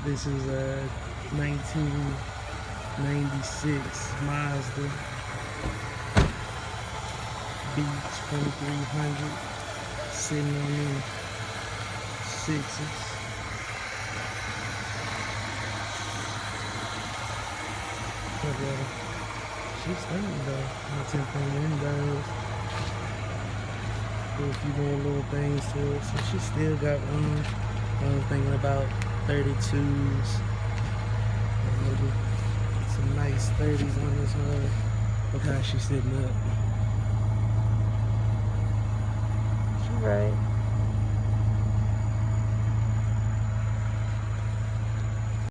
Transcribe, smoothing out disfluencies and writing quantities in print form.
This is a 1996 Mazda B2300 sitting on them sixes. She's stunning though. My 10-point windows. Do a few more little things to it. So she still got room. I'm thinking about 32s. And maybe some nice 30s on this one. Look how she's sitting up. Right.